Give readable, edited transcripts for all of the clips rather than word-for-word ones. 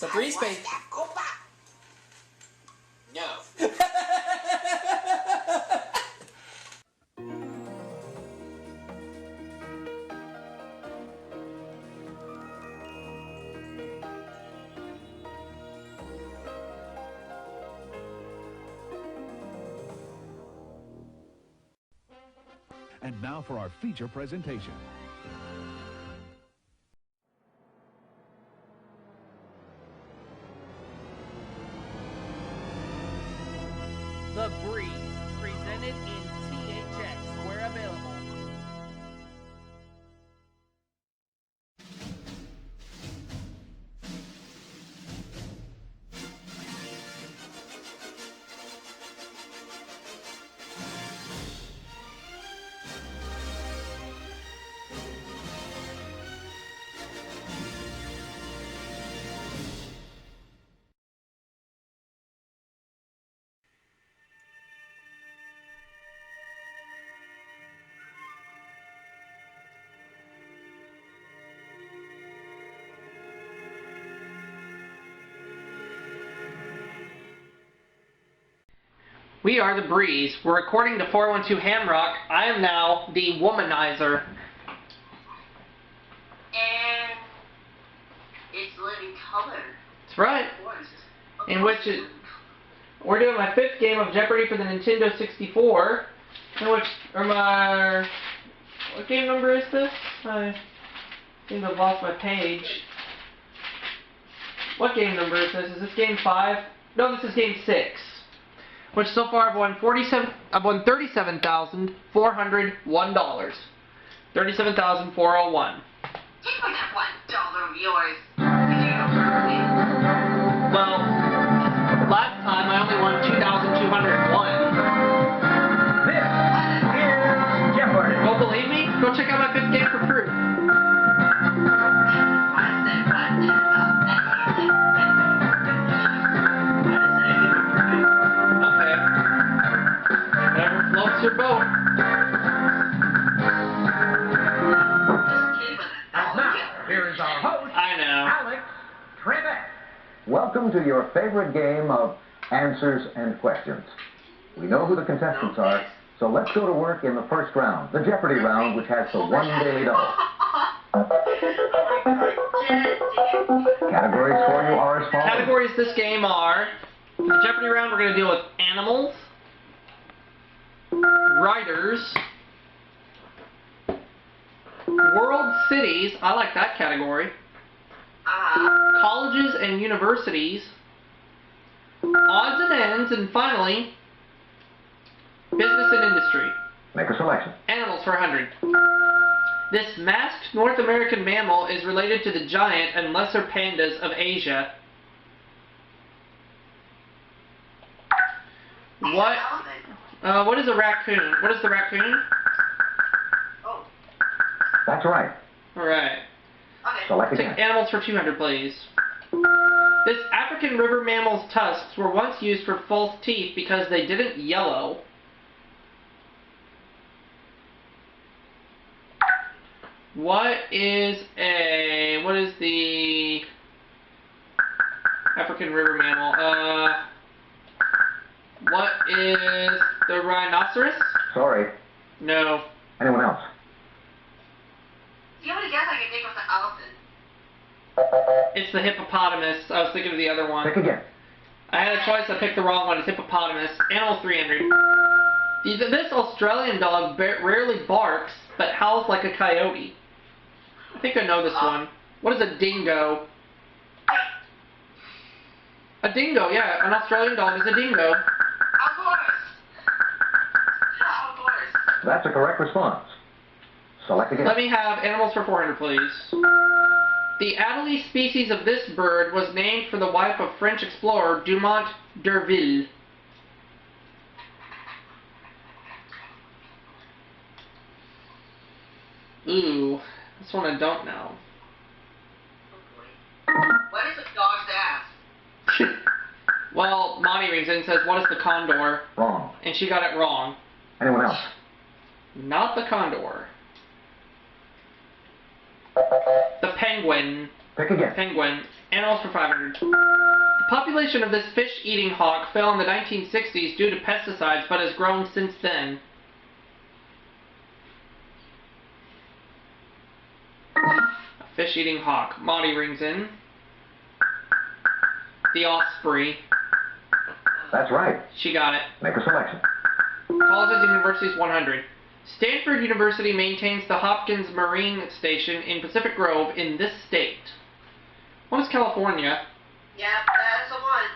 So 3 space. No. And now for our feature presentation. The Breeze, presented in THX, where available. We are the Breeze. We're recording to 412 Hamrock. I am now the Womanizer. And it's living color. That's right. In which we're doing my 5th game of Jeopardy for the Nintendo 64. In which, what game number is this? I seem to have lost my page. What game number is this? Is this game 5? No, this is game 6. Which so far I've won $37,401. $37,401. Take away that $1 of yours. Well, last time I only won 2,201. This is Jeopardy! Don't believe me? Go check out my 5th game for proof. Okay. Whatever floats your boat. And now, here is our host, I know. Alex Trebek. Welcome to your favorite game of answers and questions. We know who the contestants are, so let's go to work in the first round, the Jeopardy round, which has the one daily double. Categories for you are as follows. Categories this game are, for the Jeopardy round, we're going to deal with animals, writers, world cities, I like that category, colleges and universities, odds and ends, and finally, business and industry. Make a selection. Animals for 100. This masked North American mammal is related to the giant and lesser pandas of Asia. What is a raccoon? What is the raccoon? Oh. That's right. Alright. Okay. Select Take again. animals for 200, please. This African river mammal's tusks were once used for false teeth because they didn't yellow. What is the African river mammal? What is the rhinoceros? Sorry. No. Anyone else? Do you have any guess I can think of the elephant? It's the hippopotamus. I was thinking of the other one. Pick again. I had a choice, I picked the wrong one. It's hippopotamus. Animal 300. This Australian dog rarely barks, but howls like a coyote. I think I know this one. What is a dingo? A dingo, yeah. An Australian dog is a dingo. That's a correct response. Select again. Let me have animals for 400, please. The Adelie species of this bird was named for the wife of French explorer Dumont d'Urville. Ooh, this one I don't know. What is a dog's ass? Well, Monty rings in and says, what is the condor? Wrong. And she got it wrong. Anyone else? Not the condor. The penguin. Pick again. Penguin. Animals for 500. The population of this fish-eating hawk fell in the 1960s due to pesticides, but has grown since then. A fish-eating hawk. Monty rings in. The osprey. That's right. She got it. Make a selection. Colleges and universities 100. Stanford University maintains the Hopkins Marine Station in Pacific Grove in this state. One is California. Yep, that's the one.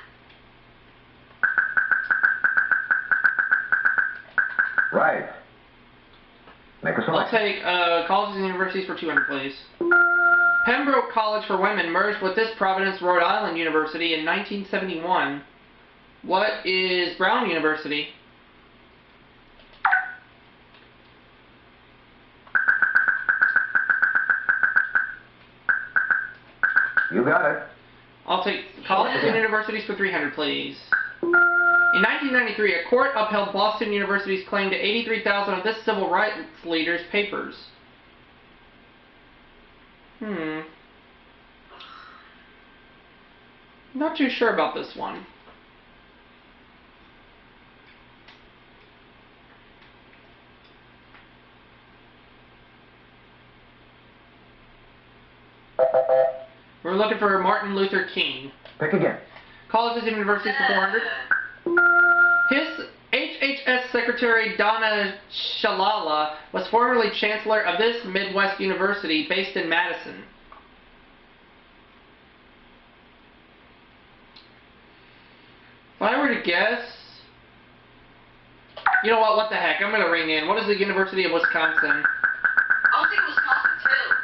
Right. Make a I'll selection. take colleges and universities for 200, please. Pembroke College for Women merged with this Providence, Rhode Island University in 1971. What is Brown University? You got it. I'll take colleges and universities for 300, please. In 1993, a court upheld Boston University's claim to 83,000 of this civil rights leader's papers. Not too sure about this one. We're looking for Martin Luther King. Pick again. Colleges and universities for 400. His HHS Secretary Donna Shalala was formerly Chancellor of this Midwest University based in Madison. If I were to guess... You know what the heck, I'm going to ring in. What is the University of Wisconsin? I'll take Wisconsin too.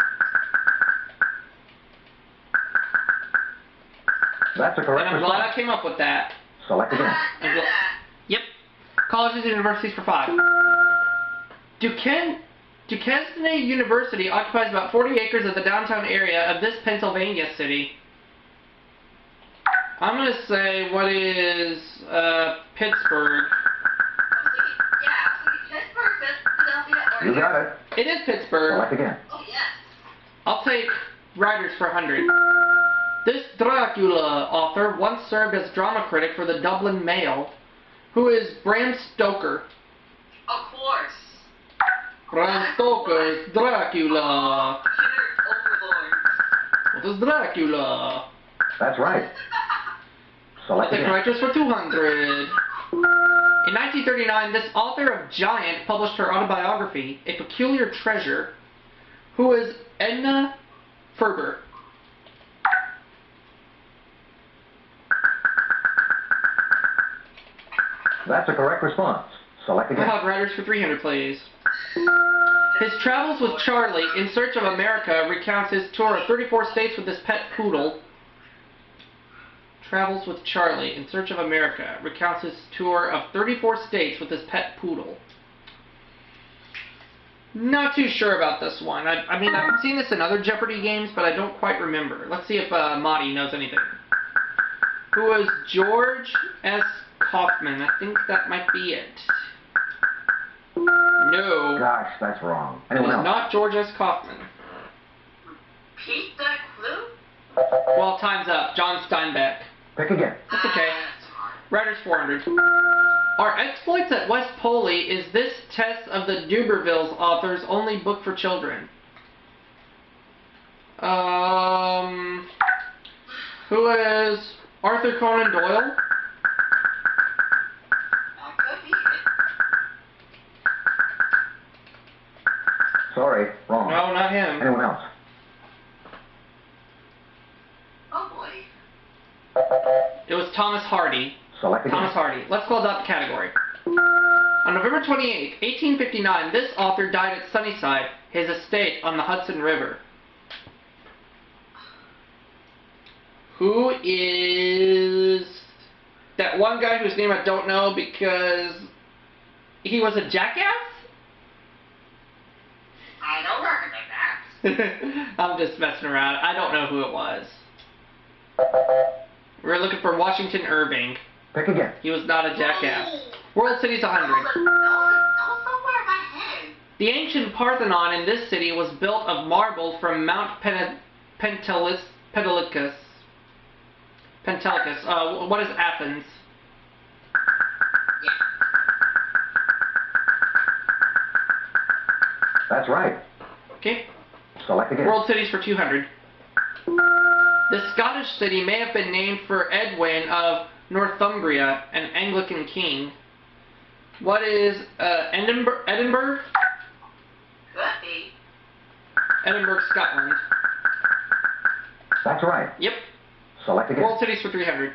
That's a correct And I'm glad I response. came up with that. Select again. I'm gl- Yep. Colleges and universities for 5. Duquesne University occupies about 40 acres of the downtown area of this Pennsylvania city. I'm going to say, what is Pittsburgh? Pittsburgh, Philadelphia, You got it. It is Pittsburgh. Select again. Oh, yes. I'll take writers for 100. This Dracula author once served as drama critic for the Dublin Mail. Who is Bram Stoker? Of course. Bram Stoker's Dracula. Killer Overlord. What is Dracula? That's right. I'll Select take again. writers for 200. In 1939, this author of Giant published her autobiography, A Peculiar Treasure. Who is Edna Ferber? That's a correct response. Select I again. have writers for 300, please. His travels with Charlie in search of America recounts his tour of 34 states with his pet poodle. Travels with Charlie in search of America recounts his tour of 34 states with his pet poodle. Not too sure about this one. I mean, I've seen this in other Jeopardy games, but I don't quite remember. Let's see if Marty knows anything. Who was George S. Kaufman? I think that might be it. No. Gosh, that's wrong. It Anyone is else? not George S. Kaufman. Repeat that clue? Well, time's up. John Steinbeck. Pick again. That's okay. That's hard. Writers 400. Our Exploits at West Poli is this test of the Dubervilles author's only book for children. Who is Arthur Conan Doyle? That could be it. Sorry, wrong. No, not him. Anyone else? Oh boy. It was Thomas Hardy. Select again. Thomas Hardy. Let's close out the category. On November 28, 1859, this author died at Sunnyside, his estate on the Hudson River. Who is that one guy whose name I don't know because he was a jackass? I don't recognize that. I'm just messing around. I don't know who it was. We're looking for Washington Irving. Pick again. He was not a jackass. World City's 100. That was somewhere in my head. The ancient Parthenon in this city was built of marble from Mount Pentelicus. What is Athens? That's right. Okay. Select again. World cities for 200. The Scottish city may have been named for Edwin of Northumbria, an Anglican king. What is Edinburgh? Could be. Edinburgh, Scotland. That's right. Yep. Select again. World cities for 300.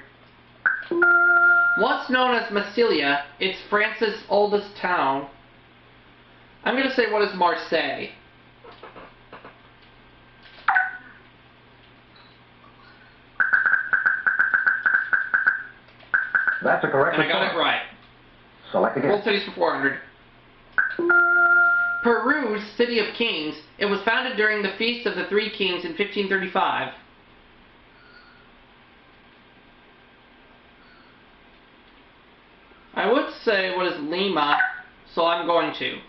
Once known as Massilia, it's France's oldest town. I'm going to say, what is Marseille? That's a correct And I got response. it right. Select again. World cities for 400. Peru's City of Kings. It was founded during the Feast of the Three Kings in 1535. I would say, what is Lima? So I'm going to.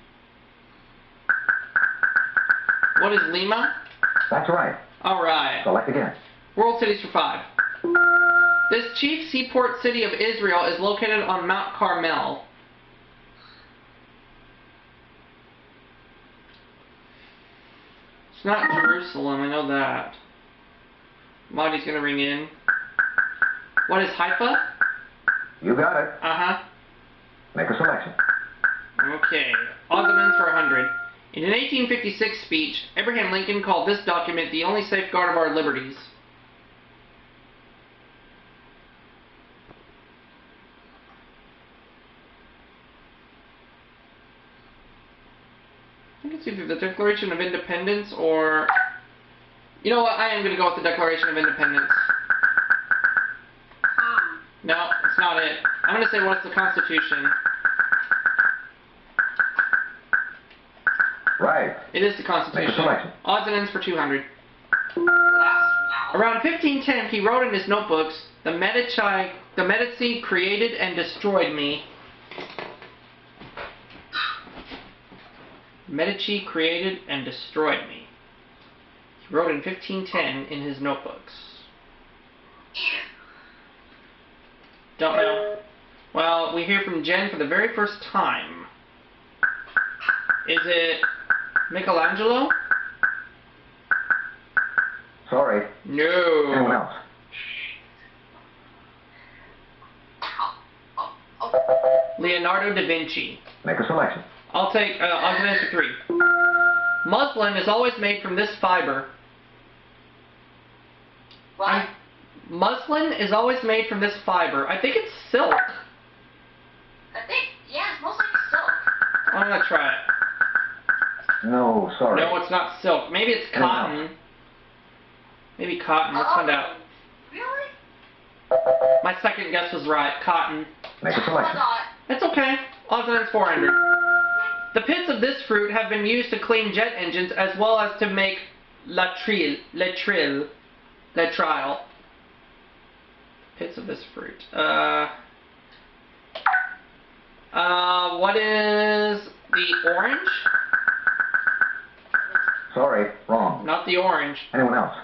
What is Lima? That's right. Alright. Select again. World cities for 5. This chief seaport city of Israel is located on Mount Carmel. It's not Jerusalem, I know that. Monty's gonna ring in. What is Haifa? You got it. Uh-huh. Make a selection. Okay. Odds and ends for 100. In an 1856 speech, Abraham Lincoln called this document the only safeguard of our liberties. I think it's either the Declaration of Independence or... You know what? I am going to go with the Declaration of Independence. No, it's not it. I'm going to say, what's the Constitution? Right. It is the Make Constitution. a selection. Odds and ends for 200. Wow. Around 1510, he wrote in his notebooks, the Medici created and destroyed me. Medici created and destroyed me. He wrote in 1510 in his notebooks. Don't know. Well, we hear from Jen for the very first time. Is it Michelangelo? Sorry. Anyone No. else? Leonardo da Vinci. Make a selection. I'll take odds and ends for 3. Muslin is always made from this fiber. What? Muslin is always made from this fiber. I think it's silk. I think, yeah, it's most likely silk. I'm gonna try it. No, sorry. No, it's not silk. Maybe it's Anyone cotton. Maybe cotton. Let's find out. Really? My second guess was right. Cotton. Make a I selection. thought. It's okay. Odds and ends 400. The pits of this fruit have been used to clean jet engines as well as to make latrille. Pits of this fruit. What is the orange? Sorry, wrong. Not the orange. Anyone else?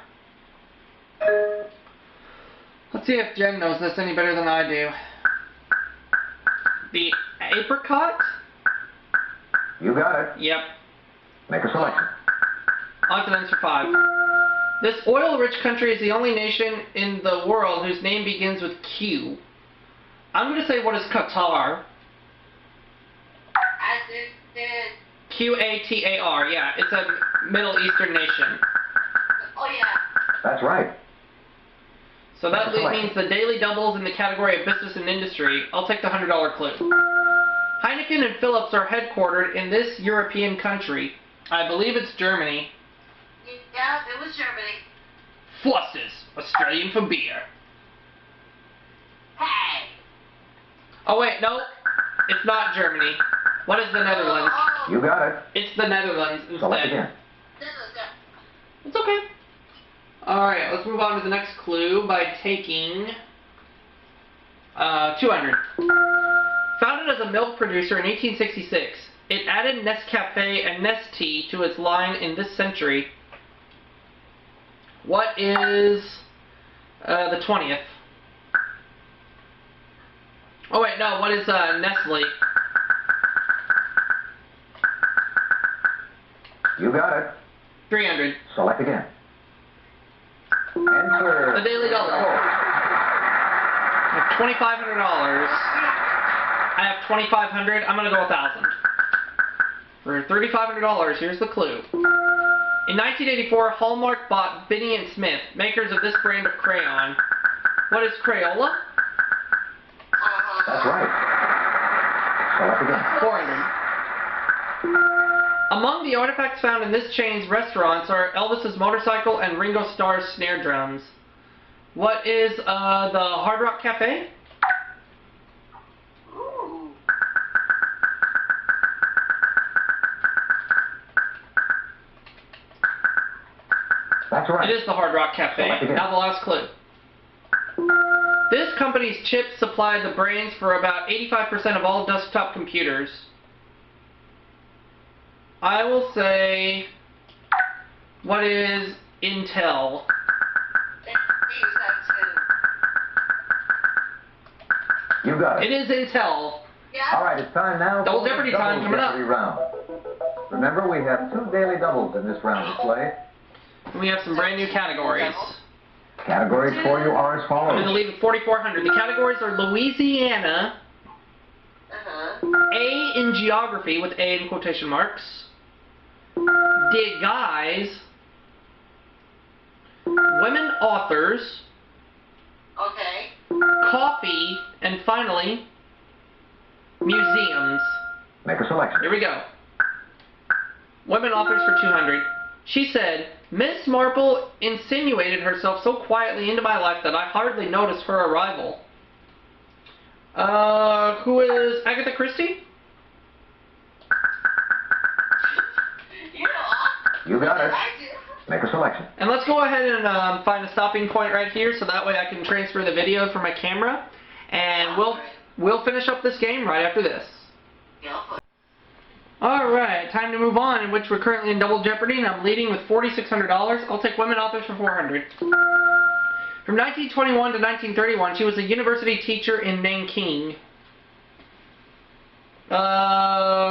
Let's see if Jen knows this any better than I do. The apricot? You got it. Yep. Make a selection. Odds and ends for 5. This oil-rich country is the only nation in the world whose name begins with Q. I'm going to say, what is Qatar? As it did. Qatar, yeah. It's a Middle Eastern nation. Oh, yeah. That's right. So that That's means the daily doubles in the category of business and industry. I'll take the $100 clue. Heineken and Philips are headquartered in this European country. I believe it's Germany. Yeah, it was Germany. Foster's, Australian for beer. Hey. Oh wait, no. It's not Germany. What is the Netherlands? You got it. It's the Netherlands Select instead. again. It's okay. Alright, let's move on to the next clue by taking 200. Founded as a milk producer in 1866, it added Nescafe and Nestea to its line in this century. What is the 20th? Oh wait, no, what is Nestle? You got it. 300. Select again. Enter. The Daily Double. I have $2,500. I have 2,500. I'm gonna go 1,000. For $3,500, here's the clue. In 1984, Hallmark bought Binney and Smith, makers of this brand of crayon. What is Crayola? That's right. Select again. 400. Among the artifacts found in this chain's restaurants are Elvis's motorcycle and Ringo Starr's snare drums. What is the Hard Rock Cafe? Ooh. That's right. It is the Hard Rock Cafe. Select again. Now the last clue. This company's chips supply the brains for about 85% of all desktop computers. I will say, what is Intel? They use that too. You got it. It is Intel. Yeah. All right, it's time now Double for Jeopardy the time coming up. Jeopardy round. Remember, we have 2 daily doubles in this round to play. And we have some brand new categories. Categories for you are as I'm in the follows. lead with 4,400. The categories are Louisiana, A in geography with A in quotation marks, De Guys, women authors, Okay. coffee, and finally, museums. Make a selection. Here we go. Women authors for 200. She said, Miss Marple insinuated herself so quietly into my life that I hardly noticed her arrival. Who is Agatha Christie? You know, You got it. I do. Make a selection. And let's go ahead and find a stopping point right here so that way I can transfer the video from my camera. And we'll finish up this game right after this. Yeah. Alright, time to move on, in which we're currently in Double Jeopardy, and I'm leading with $4,600. I'll take women authors for 400. From 1921 to 1931, she was a university teacher in Nanking.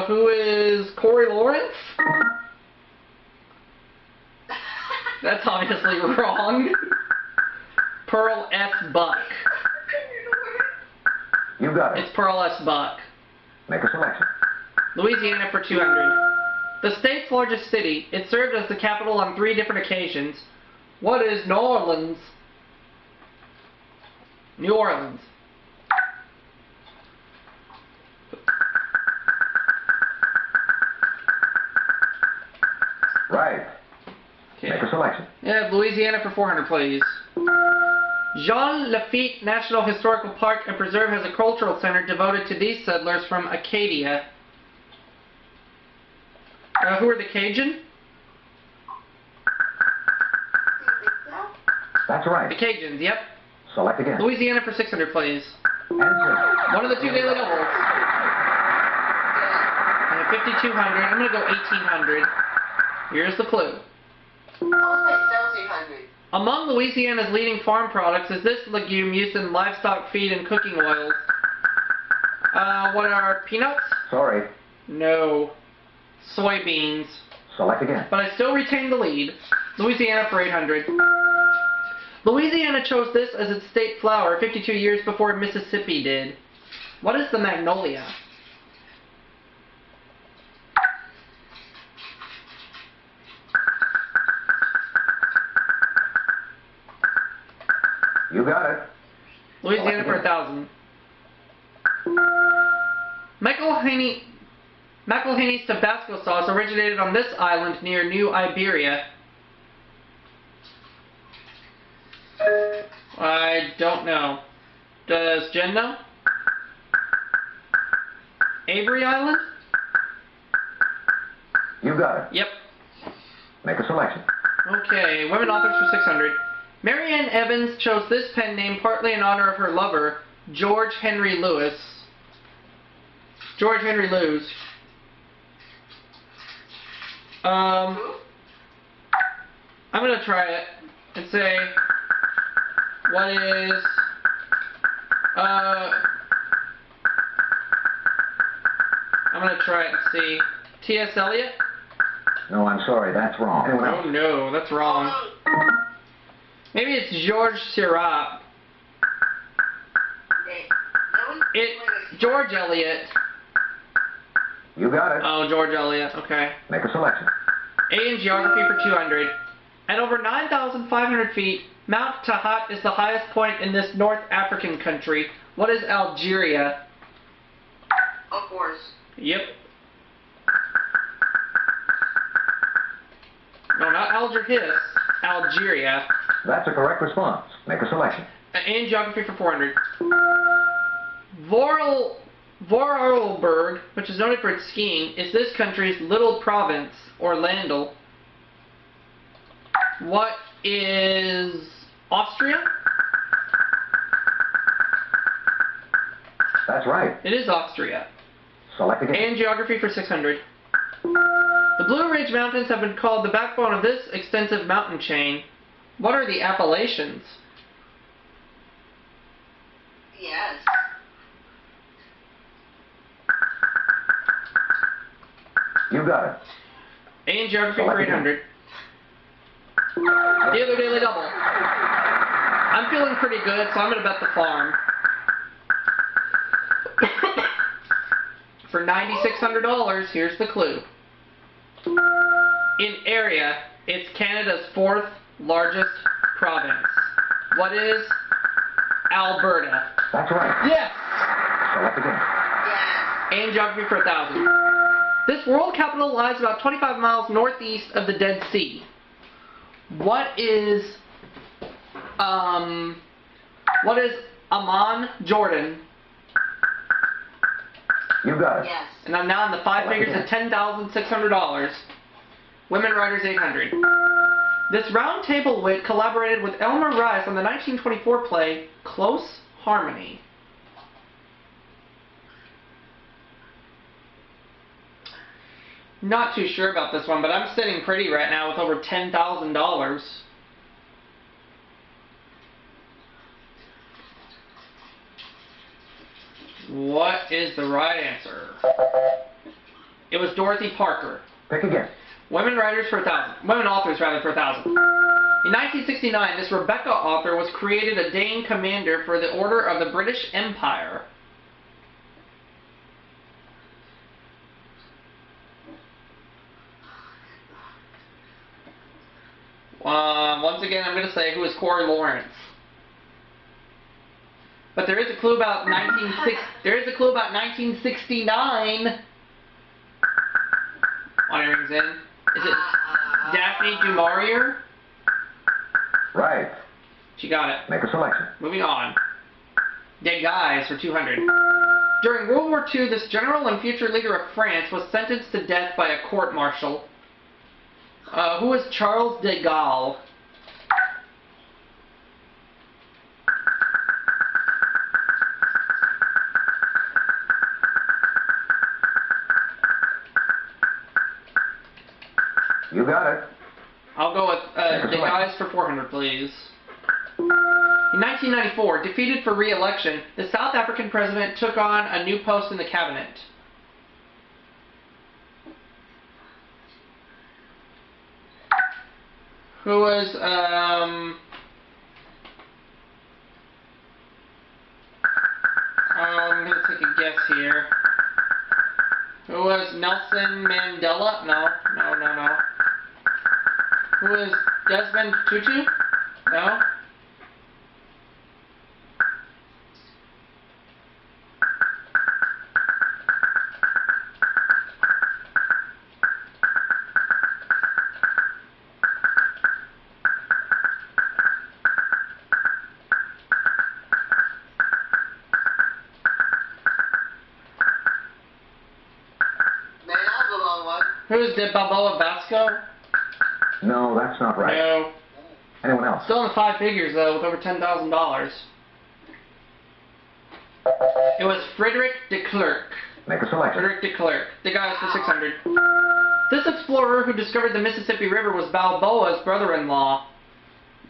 Who is Corey Lawrence? That's obviously wrong. Pearl S. Buck. You got it. It's Pearl S. Buck. Make a selection. Louisiana for 200. The state's largest city. It served as the capital on 3 different occasions. What is New Orleans? New Orleans. Right. Okay. Make a selection. Yeah, Louisiana for 400, please. Jean Lafitte National Historical Park and Preserve has a cultural center devoted to these settlers from Acadia. Who are the Cajun? That's The right. Cajuns, yep. Select again. Louisiana for 600, please. Answer. One of the 2 daily doubles. I have 5,200. I'm going to go 1,800. Here's the clue. I'll say 1,700. Among Louisiana's leading farm products is this legume used in livestock feed and cooking oils. What are peanuts? Sorry. No. Soybeans. Select again. But I still retain the lead. Louisiana for 800. Louisiana chose this as its state flower 52 years before Mississippi did. What is the magnolia? You got it. Louisiana for 1,000. McElhaney's Tabasco sauce originated on this island near New Iberia. I don't know. Does Jen know? Avery Island? You got it. Yep. Make a selection. Okay, women authors for 600. Marianne Evans chose this pen name partly in honor of her lover, George Henry Lewis. George Henry Lewis. I'm gonna try it. and say, what is, I'm going to try it and see. T.S. Eliot? No, I'm sorry, that's wrong. Anyone Oh else? no, that's wrong. Maybe it's Georges Seurat. It's George Eliot. You got it. Oh, George Eliot, okay. Make a selection. A in geography for 200. At over 9,500 feet, Mount Tahat is the highest point in this North African country. What is Algeria? Of course. Yep. No, not Algiers. Algeria. That's a correct response. Make a selection. In geography for 400. Vorarlberg, which is noted for its skiing, is this country's little province, or landel. What is Austria? That's right. It is Austria. Select again. And geography for 600. The Blue Ridge Mountains have been called the backbone of this extensive mountain chain. What are the Appalachians? Yes. You got it. A in geography for 800. The other daily double. I'm feeling pretty good, so I'm going to bet the farm. For $9,600, here's the clue. In area, it's Canada's 4th largest province. What is Alberta? That's right. Yes! Select again. Yes. And geography for 1,000. This world capital lies about 25 miles northeast of the Dead Sea. What is Amman, Jordan? You got it. Yes. And I'm now in the five figures of $10,600. Women Writers 800. This round table wit collaborated with Elmer Rice on the 1924 play Close Harmony. Not too sure about this one, but I'm sitting pretty right now with over $10,000. What is the right answer? It was Dorothy Parker. Pick again. Women writers for 1,000. Women authors, rather, for 1,000. In 1969, this Rebecca author was created a Dane commander for the Order of the British Empire. Once again, I'm going to say who is Corey Lawrence. But there is a clue about 1969. On your rings in. Is it Daphne du Maurier? Right. She got it. Make a selection. Moving on. Dead Guys for 200. During World War II, this general and future leader of France was sentenced to death by a court-martial. Who was Charles de Gaulle? You got it. I'll go with De Gaulle for 400, please. In 1994, defeated for re-election, the South African president took on a new post in the cabinet. Who was, I'm going to take a guess here. Who was Nelson Mandela? No. Who was Desmond Tutu? No. Who's the Balboa Vasco? No, that's not right. No. Anyone else? Still in the five figures, though, with over $10,000. It was Frederick de Klerk. Make a selection. Frederick de Klerk. The guy was for 600. This explorer who discovered the Mississippi River was Balboa's brother-in-law.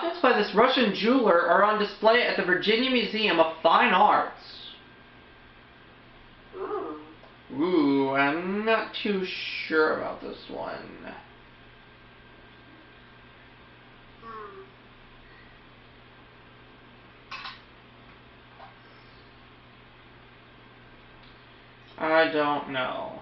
coffins by this Russian jeweler are on display at the Virginia Museum of Fine Arts. Ooh. Ooh, I'm not too sure about this one. I don't know.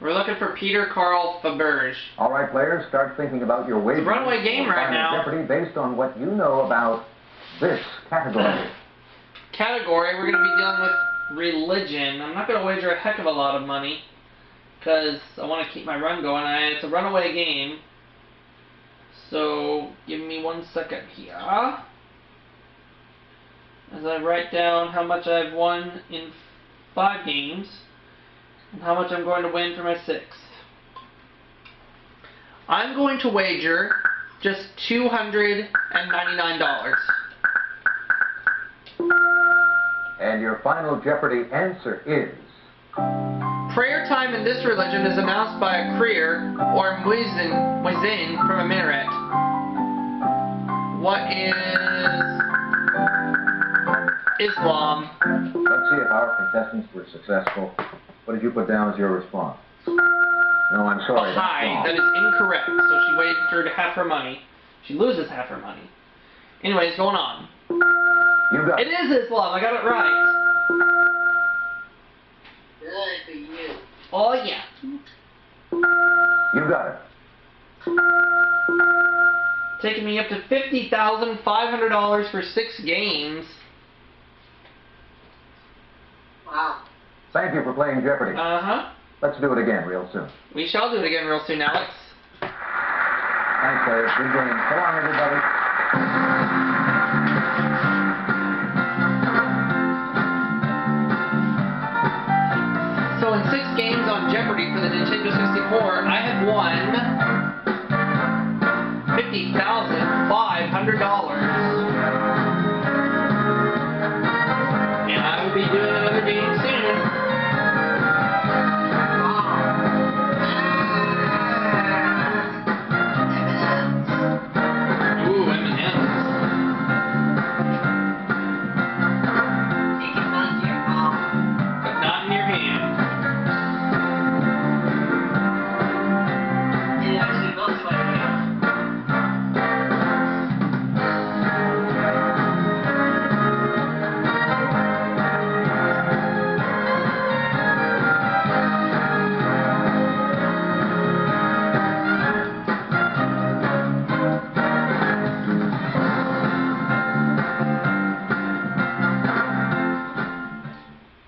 We're looking for Peter Carl Faberge. All right, players, start thinking about your wager. It's a runaway game right now. Jeopardy based on what you know about this category. Category, we're going to be dealing with religion. I'm not going to wager a heck of a lot of money because I want to keep my run going. It's a runaway game. So, give me 1 second here. As I write down how much I've won in 5 games and how much I'm going to win for my 6th. I'm going to wager just $299. And your final Jeopardy answer is... Prayer time in this religion is announced by a krier or muezzin from a minaret. What is Islam? Let's see if our contestants were successful. What did you put down as your response? No, I'm sorry. Hi, that is incorrect. So she wagered half her money. She loses half her money. Anyways, going on. You got It is Islam. I got it right. Good for you. Oh yeah. You got it. Taking me up to $50,500 for 6 games. Wow. Thank you for playing Jeopardy. Uh-huh. Let's do it again real soon. We shall do it again real soon, Alex. Thanks, players. Good game. So long, everybody. So in 6 games on Jeopardy for the Nintendo 64, I have won $50,500. And I will be doing another game soon. Ooh, M&M's. Take it back to your mom. But not in your hand. It actually looks like it.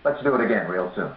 Let's do it again real soon.